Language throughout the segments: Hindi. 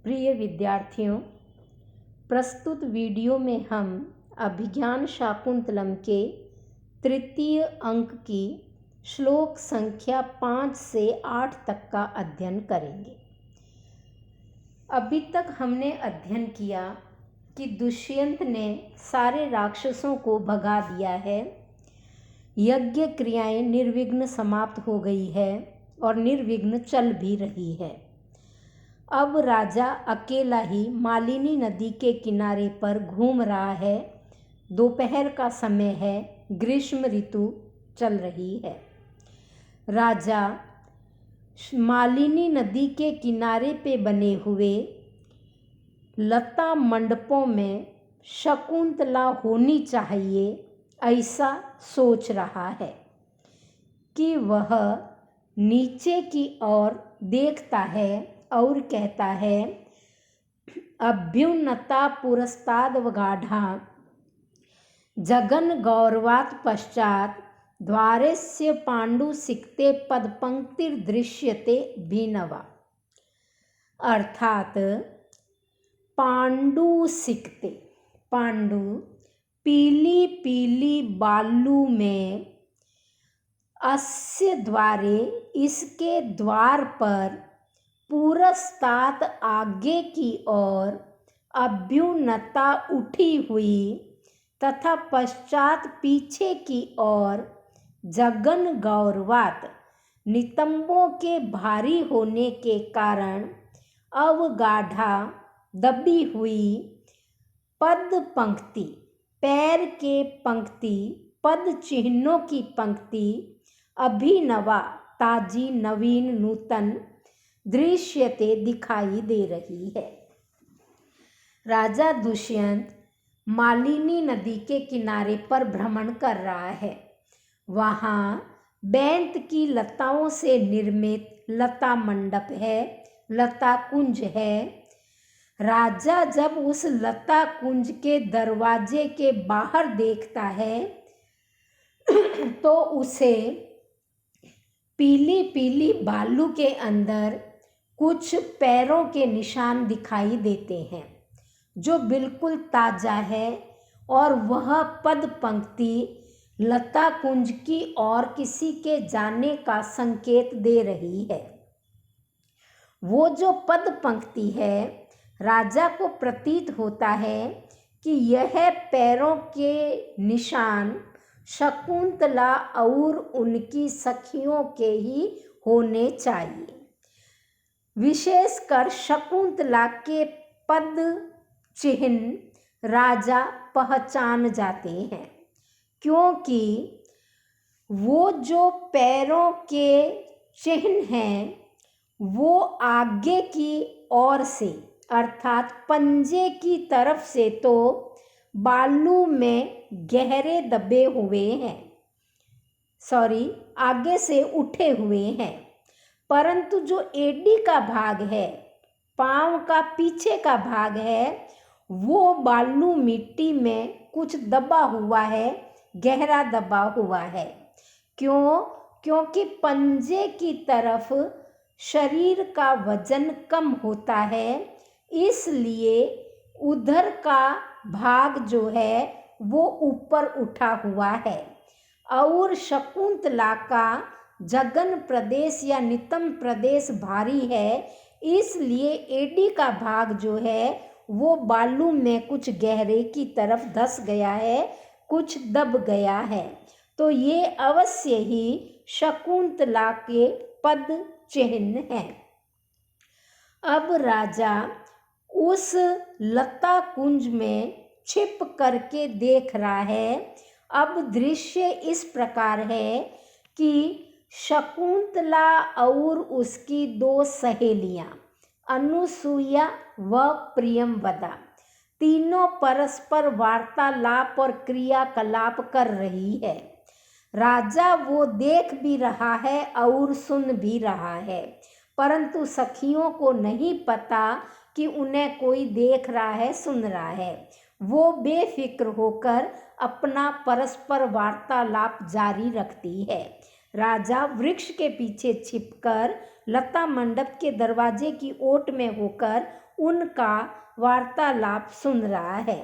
प्रिय विद्यार्थियों, प्रस्तुत वीडियो में हम अभिज्ञान शाकुंतलम के तृतीय अंक की श्लोक संख्या 5 से 8 तक का अध्ययन करेंगे। अभी तक हमने अध्ययन किया कि दुष्यंत ने सारे राक्षसों को भगा दिया है, यज्ञ क्रियाएं निर्विघ्न समाप्त हो गई है और निर्विघ्न चल भी रही है। अब राजा अकेला ही मालिनी नदी के किनारे पर घूम रहा है। दोपहर का समय है, ग्रीष्म ऋतु चल रही है। राजा मालिनी नदी के किनारे पे बने हुए लता मंडपों में शकुंतला होनी चाहिए, ऐसा सोच रहा है कि वह नीचे की ओर देखता है और कहता है, अभ्युन्नता पुरस्तादवगाढ़ा जगन गौरवात् पश्चात द्वारेस्य पांडु सिक्ते पदपंक्तिर्दृश्यते भिनवा। अर्थात पांडु सिक्ते, पांडु पीली पीली बालू में, अस्य द्वारे इसके द्वार पर, पुरस्तात आगे की ओर, अभ्युन्नता उठी हुई तथा पश्चात पीछे की ओर, जगन गौरवात नितंबों के भारी होने के कारण, अवगाढ़ा दबी हुई, पद पंक्ति पैर के पंक्ति, पद चिन्हों की पंक्ति, अभिनवा ताजी नवीन नूतन, दृश्यते दिखाई दे रही है। राजा दुष्यंत मालिनी नदी के किनारे पर भ्रमण कर रहा है। वहाँ बैंत की लताओं से निर्मित लता मंडप है, लता कुंज है। राजा जब उस लता कुंज के दरवाजे के बाहर देखता है तो उसे पीली पीली बालू के अंदर कुछ पैरों के निशान दिखाई देते हैं जो बिल्कुल ताज़ा है, और वह पद पंक्ति लता कुंज की ओर किसी के जाने का संकेत दे रही है। वो जो पद पंक्ति है, राजा को प्रतीत होता है कि यह पैरों के निशान शकुंतला और उनकी सखियों के ही होने चाहिए। विशेषकर शकुंतला के पद चिन्ह राजा पहचान जाते हैं, क्योंकि वो जो पैरों के चिन्ह हैं वो आगे की ओर से अर्थात पंजे की तरफ से तो बालू में गहरे दबे हुए हैं, आगे से उठे हुए हैं, परंतु जो एडी का भाग है, पांव का पीछे का भाग है, वो बालू मिट्टी में कुछ दबा हुआ है, गहरा दबा हुआ है। क्योंकि पंजे की तरफ शरीर का वजन कम होता है, इसलिए उधर का भाग जो है वो ऊपर उठा हुआ है, और शकुंतला का जगन प्रदेश या नितंब प्रदेश भारी है, इसलिए एडी का भाग जो है वो बालू में कुछ गहरे की तरफ धंस गया है, कुछ दब गया है। तो ये अवश्य ही शकुंतला के पद चिन्ह हैं। अब राजा उस लता कुंज में छिप करके देख रहा है। अब दृश्य इस प्रकार है कि शकुंतला और उसकी दो सहेलियां अनुसुईया व प्रियंवदा तीनों परस्पर वार्तालाप और क्रियाकलाप कर रही है। राजा वो देख भी रहा है और सुन भी रहा है, परंतु सखियों को नहीं पता कि उन्हें कोई देख रहा है, सुन रहा है। वो बेफिक्र होकर अपना परस्पर वार्तालाप जारी रखती है। राजा वृक्ष के पीछे छिपकर लता मंडप के दरवाजे की ओट में होकर उनका वार्तालाप सुन रहा है।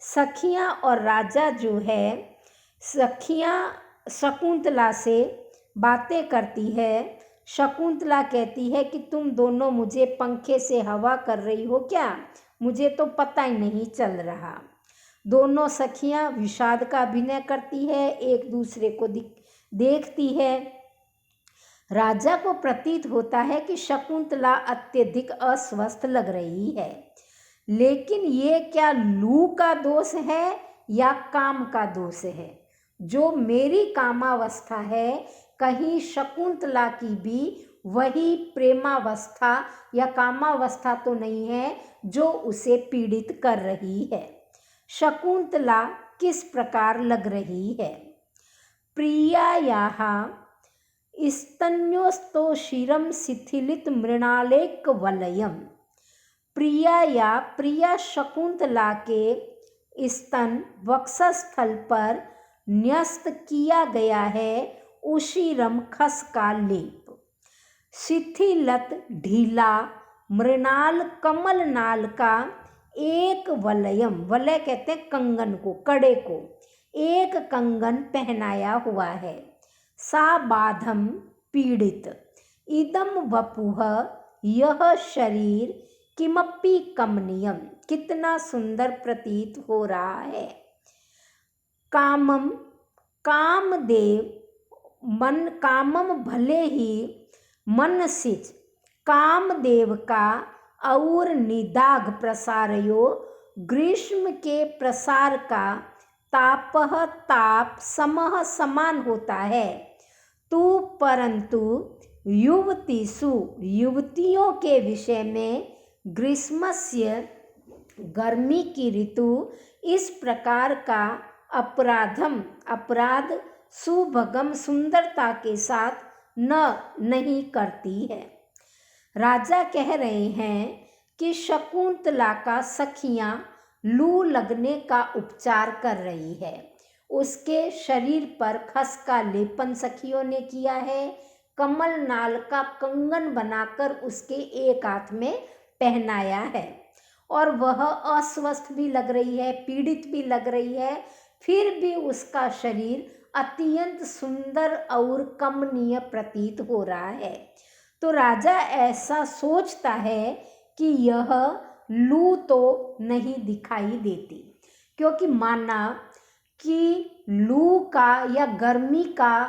सखियाँ और राजा जो है, सखियाँ शकुंतला से बातें करती है। शकुंतला कहती है कि तुम दोनों मुझे पंखे से हवा कर रही हो क्या? मुझे तो पता ही नहीं चल रहा। दोनों सखियाँ विषाद का अभिनय करती है, एक दूसरे को देखती है। राजा को प्रतीत होता है कि शकुंतला अत्यधिक अस्वस्थ लग रही है, लेकिन ये क्या लू का दोष है या काम का दोष है? जो मेरी कामावस्था है, कहीं शकुंतला की भी वही प्रेमावस्था या कामावस्था तो नहीं है जो उसे पीड़ित कर रही है? शकुंतला किस प्रकार लग रही है? प्रियायाः स्तन्योस्तोषिरं शिथिलित मृणालेक वलयम। प्रिया शकुंतला के स्तन वक्षस्थल पर न्यस्त किया गया है उशिरम खस का लेप। शिथिलत ढीला मृणाल कमल नाल का एक वलयम, वलय कहते हैं कंगन को, कड़े को, एक कंगन पहनाया हुआ है। सा बाधम पीड़ित इदम वपुः, यह शरीर किमपि कमनीयम, कितना सुंदर प्रतीत हो रहा है। कामम कामदेव मन, कामम भले ही मनसिच, कामदेव का और निदाघ प्रसारयो, ग्रीष्म के प्रसार का तापह ताप समह समान होता है। तू परंतु युवतीसु, युवतियों के विषय में, ग्रीष्मस्य गर्मी की ऋतु इस प्रकार का अपराधम, अपराध सुभगम सुंदरता के साथ नहीं करती है। राजा कह रहे हैं कि शकुंतला का सखियाँ लू लगने का उपचार कर रही है। उसके शरीर पर खस का लेपन सखियों ने किया है, कमल नाल का कंगन बनाकर उसके एक हाथ में पहनाया है, और वह अस्वस्थ भी लग रही है, पीड़ित भी लग रही है, फिर भी उसका शरीर अत्यंत सुंदर और कमनीय प्रतीत हो रहा है। तो राजा ऐसा सोचता है कि यह लू तो नहीं दिखाई देती, क्योंकि माना कि लू का या गर्मी का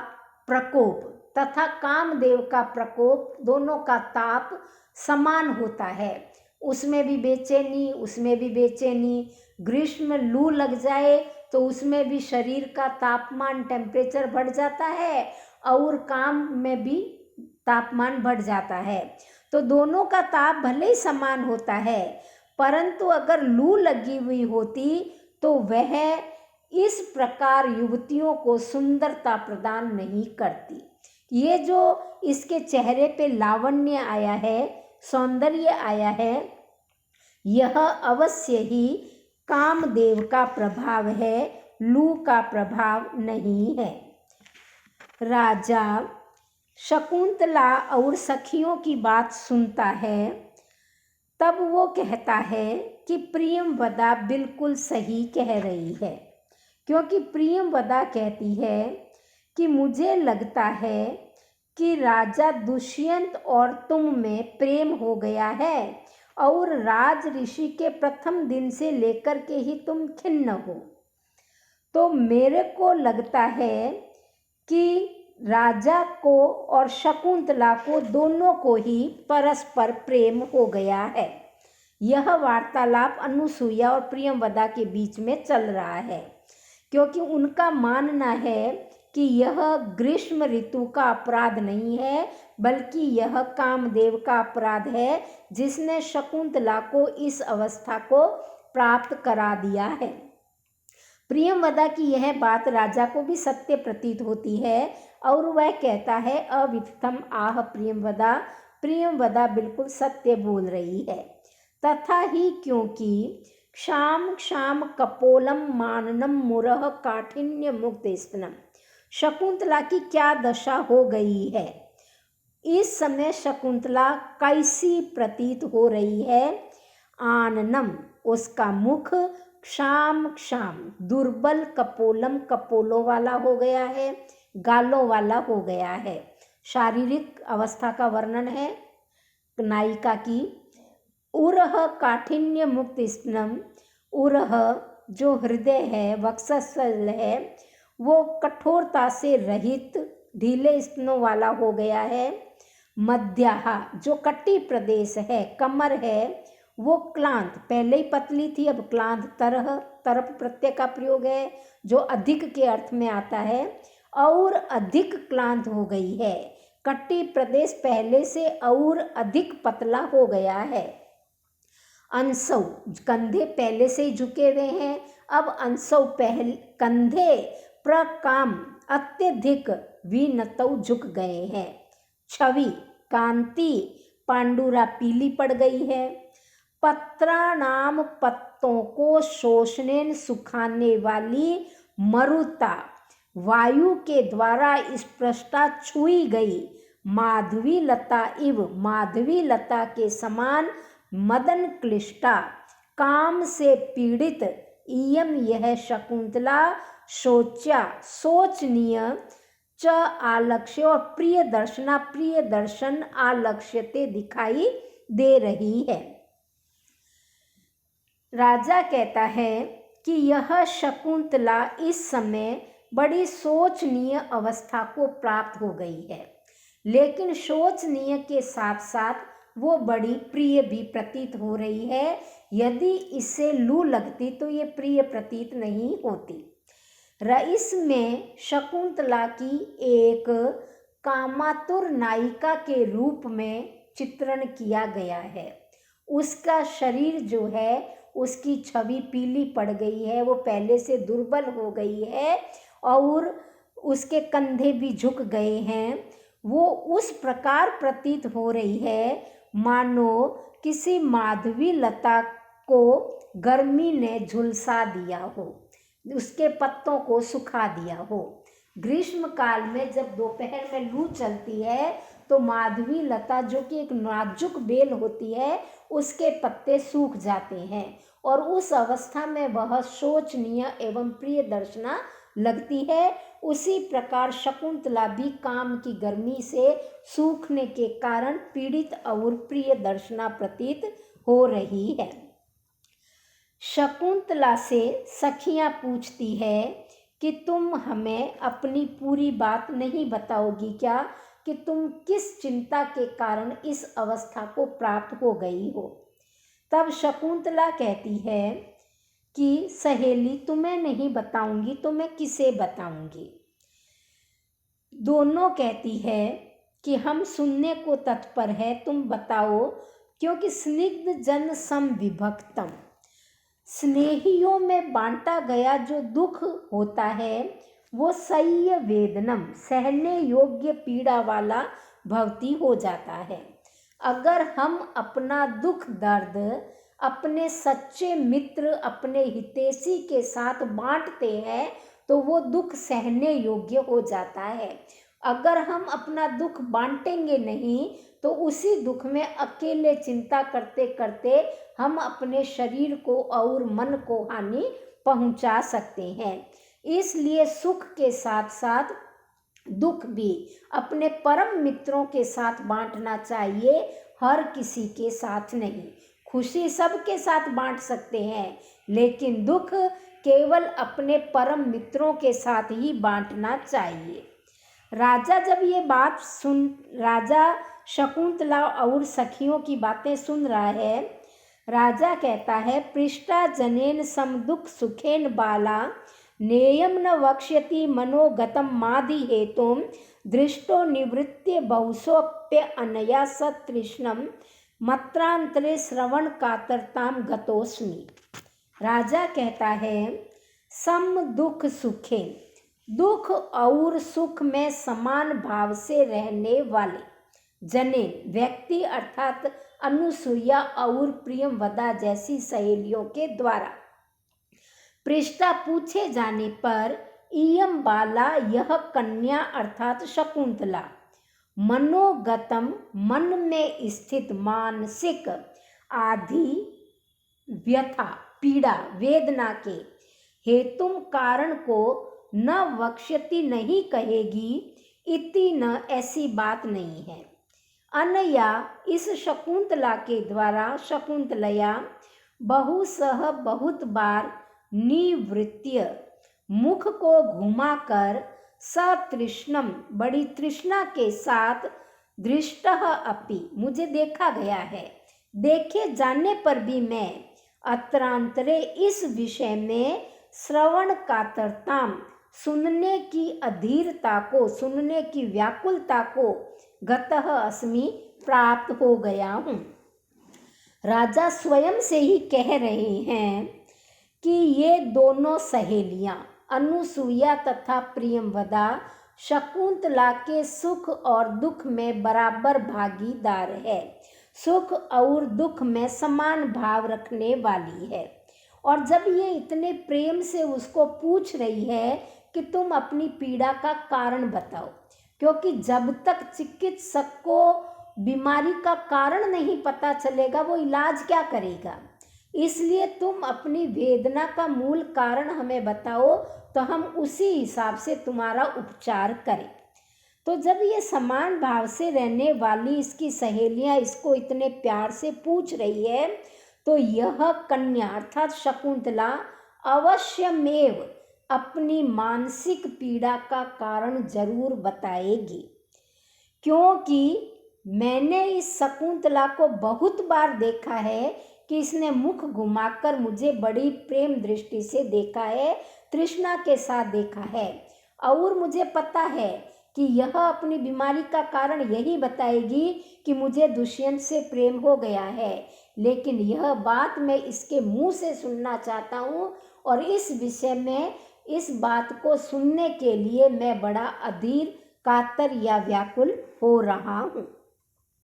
प्रकोप तथा कामदेव का प्रकोप, दोनों का ताप समान होता है। उसमें भी बेचैनी, उसमें भी बेचैनी। ग्रीष्म में लू लग जाए तो उसमें भी शरीर का तापमान, टेम्परेचर बढ़ जाता है, और काम में भी तापमान बढ़ जाता है। तो दोनों का ताप भले ही समान होता है, परंतु अगर लू लगी हुई होती तो वह इस प्रकार युवतियों को सुंदरता प्रदान नहीं करती। ये जो इसके चेहरे पे लावण्य आया है, सौंदर्य आया है, यह अवश्य ही कामदेव का प्रभाव है, लू का प्रभाव नहीं है। राजा शकुंतला और सखियों की बात सुनता है, तब वो कहता है कि प्रियंवदा बिल्कुल सही कह रही है, क्योंकि प्रियंवदा कहती है कि मुझे लगता है कि राजा दुष्यंत और तुम में प्रेम हो गया है, और राज ऋषि के प्रथम दिन से लेकर के ही तुम खिन्न हो। तो मेरे को लगता है कि राजा को और शकुंतला को, दोनों को ही परस्पर प्रेम हो गया है। यह वार्तालाप अनुसुईया और प्रियंवदा के बीच में चल रहा है, क्योंकि उनका मानना है कि यह ग्रीष्म ऋतु का अपराध नहीं है, बल्कि यह कामदेव का अपराध है, जिसने शकुंतला को इस अवस्था को प्राप्त करा दिया है। प्रियंवदा की यह बात राजा को भी सत्य प्रतीत होती है, और वह कहता है, अविदितम आह प्रियंवदा, प्रियंवदा बिल्कुल सत्य बोल रही है। तथा ही क्योंकि क्षाम क्षाम कपोलम माननम मुरह काठिन्य मुक्त स्तनम, शकुंतला की क्या दशा हो गई है। इस समय शकुंतला कैसी प्रतीत हो रही है आननम उसका मुख, क्षाम क्षाम दुर्बल, कपोलम कपोलों वाला हो गया है, गालों वाला हो गया है। शारीरिक अवस्था का वर्णन है नायिका की। उरह काठिन्य मुक्त स्तनम, उरह जो हृदय है, वक्षस्थल है, वो कठोरता से रहित ढीले स्तनों वाला हो गया है। मध्याहा जो कटी प्रदेश है, कमर है, वो क्लांत, पहले ही पतली थी, अब क्लांत, तरह तरफ प्रत्यय का प्रयोग है जो अधिक के अर्थ में आता है, और अधिक क्लांत हो गई है। कटी प्रदेश पहले से और अधिक पतला हो गया है। अंसौ कंधे पहले से ही झुके हुए हैं, अब अंसौ पहले कंधे प्रकाम अत्यधिक विनतौ झुक गए हैं। छवि कांति पांडुरा पीली पड़ गई है। पत्रानाम पत्तों को शोषणेन सुखाने वाली मरुता वायु के द्वारा स्पृष्टा छुई गई माधवी लता इव, माधवी लता के समान मदन क्लिष्टा, काम से पीड़ित इयम यह शकुंतला शोच्या शोचनीय, च आलक्ष्य और प्रिय दर्शना प्रिय दर्शन आलक्ष्यते दिखाई दे रही है। राजा कहता है कि यह शकुंतला इस समय बड़ी शोचनीय अवस्था को प्राप्त हो गई है, लेकिन शोचनीय के साथ साथ वो बड़ी प्रिय भी प्रतीत हो रही है। यदि इससे लू लगती तो ये प्रिय प्रतीत नहीं होती। रईस में शकुंतला की एक कामातुर नायिका के रूप में चित्रण किया गया है। उसका शरीर जो है, उसकी छवि पीली पड़ गई है, वो पहले से दुर्बल हो गई है, और उसके कंधे भी झुक गए हैं। वो उस प्रकार प्रतीत हो रही है मानो किसी माधवी लता को गर्मी ने झुलसा दिया हो, उसके पत्तों को सुखा दिया हो। ग्रीष्म काल में जब दोपहर में लू चलती है तो माधवी लता जो कि एक नाजुक बेल होती है, उसके पत्ते सूख जाते हैं, और उस अवस्था में वह शोचनीय एवं प्रिय दर्शना लगती है। उसी प्रकार शकुंतला भी काम की गर्मी से सूखने के कारण पीड़ित और प्रिय दर्शना प्रतीत हो रही है। शकुंतला से सखियां पूछती है कि तुम हमें अपनी पूरी बात नहीं बताओगी क्या, कि तुम किस चिंता के कारण इस अवस्था को प्राप्त हो गई हो। तब शकुंतला कहती है कि सहेली तुम्हें नहीं बताऊंगी तो मैं किसे बताऊंगी। दोनों कहती है कि हम सुनने को तत्पर है, तुम बताओ, क्योंकि स्निग्ध जन सम विभक्तम, स्नेहियों में बांटा गया जो दुख होता है वो सह्य वेदनम, सहने योग्य पीड़ा वाला भवती हो जाता है। अगर हम अपना दुख दर्द अपने सच्चे मित्र, अपने हितैषी के साथ बांटते हैं तो वो दुख सहने योग्य हो जाता है। अगर हम अपना दुख बांटेंगे नहीं तो उसी दुख में अकेले चिंता करते करते हम अपने शरीर को और मन को हानि पहुंचा सकते हैं। इसलिए सुख के साथ साथ दुख भी अपने परम मित्रों के साथ बांटना चाहिए, हर किसी के साथ नहीं। खुशी सबके साथ बांट सकते हैं, लेकिन दुख केवल अपने परम मित्रों के साथ ही बांटना चाहिए। राजा जब ये बात राजा शकुंतला और सखियों की बातें सुन रहा है, राजा कहता है पृष्ठा जनेन सम दुख सुखेन बाला, नेयम न वक्ष्यति मनोगतम मादि हेतुम, दृष्टो निवृत्य बहुसोप्य अनया सतृष्णम, मत्रांतरे श्रवण कातरताम गतोस्मि। राजा कहता है सम दुख सुखे, दुख और सुख में समान भाव से रहने वाले जने व्यक्ति अर्थात अनुसुईया और प्रियमवदा जैसी सहेलियों के द्वारा पृष्ठा पूछे जाने पर इयम बाला यह कन्या अर्थात शकुंतला, मनोगतम मन में स्थित मानसिक आदि व्यथा पीड़ा वेदना के हेतुम कारण को न वक्ष्यति नहीं कहेगी, इति न ऐसी बात नहीं है। अनया इस शकुंतला के द्वारा शकुंतलया बहुसह बहुत बार निवृत्य मुख को घुमाकर सतृष्णम बड़ी तृष्णा के साथ दृष्टः अपि मुझे देखा गया है। देखे जाने पर भी मैं अत्रांतरे इस विषय में श्रवण कातरताम सुनने की अधीरता को सुनने की व्याकुलता को गतः अस्मि प्राप्त हो गया हूँ। राजा स्वयं से ही कह रहे हैं कि ये दोनों सहेलियां अनुसुईया तथा प्रियंवदा शकुंतला के सुख और दुख में बराबर भागीदार है, सुख और दुख में समान भाव रखने वाली है। और जब ये इतने प्रेम से उसको पूछ रही है कि तुम अपनी पीड़ा का कारण बताओ, क्योंकि जब तक चिकित्सक को बीमारी का कारण नहीं पता चलेगा वो इलाज क्या करेगा। इसलिए तुम अपनी वेदना का मूल कारण हमें बताओ तो हम उसी हिसाब से तुम्हारा उपचार करें। तो जब ये समान भाव से रहने वाली इसकी सहेलियां इसको इतने प्यार से पूछ रही है तो यह कन्या अर्थात शकुंतला अवश्यमेव अपनी मानसिक पीड़ा का कारण जरूर बताएगी, क्योंकि मैंने इस शकुंतला को बहुत बार देखा है कि इसने मुख घुमाकर मुझे बड़ी प्रेम दृष्टि से देखा है, तृष्णा के साथ देखा है, और मुझे पता है कि यह अपनी बीमारी का कारण यही बताएगी कि मुझे दुष्यंत से प्रेम हो गया है। लेकिन यह बात मैं इसके मुंह से सुनना चाहता हूँ और इस विषय में इस बात को सुनने के लिए मैं बड़ा अधीर कातर या व्याकुल हो रहा हूँ।